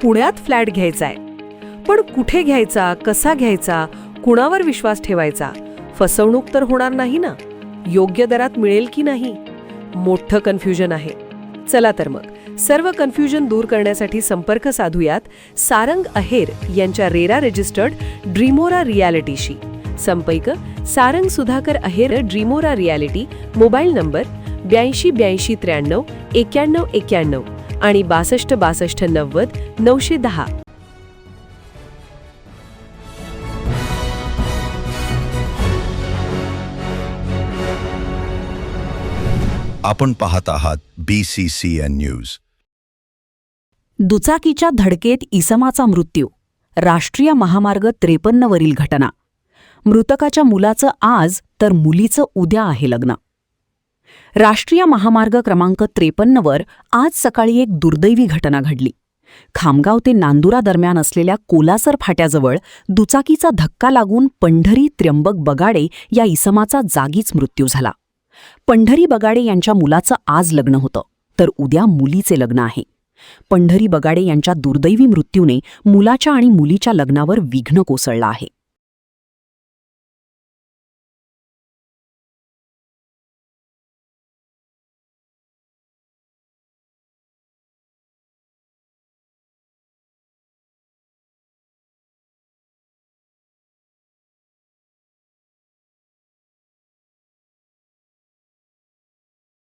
पुण्यात फ्लॅट घ्यायचाय. पण कुठे घ्यायचा, कसा घ्यायचा, कुणावर विश्वास ठेवायचा? फसवणूक तर होणार नाही ना? योग्य दरात मिळेल की नाही? मोठं कन्फ्युजन आहे. चला तर मग सर्व कन्फ्युजन दूर करण्यासाठी संपर्क साधूयात सारंग अहेर यांच्या रेरा रजिस्टर्ड ड्रीमोरा रियालिटीशी. संपर्क सारंग सुधाकर अहेर, ड्रीमोरा रियालिटी. मोबाईल नंबर 82 83 93 91 आणि 62 62 90 910. आपण पाहत आहात BCCN न्यूज. दुचाकीच्या धडकेत इसमाचा मृत्यू. राष्ट्रीय महामार्ग 53 वरील घटना. मृतकाच्या मुलाचं आज तर मुलीचं उद्या आहे लग्न. राष्ट्रीय महामार्ग क्रमांक 53 वर आज सकाळी एक दुर्दैवी घटना घडली. खामगाव ते नांदुरा दरम्यान असलेल्या कोलासर फाट्याजवळ दुचाकीचा धक्का लागून पंढरी त्र्यंबक बगाडे या इसमाचा जागीच मृत्यू झाला. पंढरी बगाडे यांच्या मुलाचं आज लग्न होतं, तर उद्या मुलीचे लग्न आहे. पंढरी बगाडे यांच्या दुर्दैवी मृत्यूने मुलाच्या आणि मुलीच्या लग्नावर विघ्न कोसळलं आहे.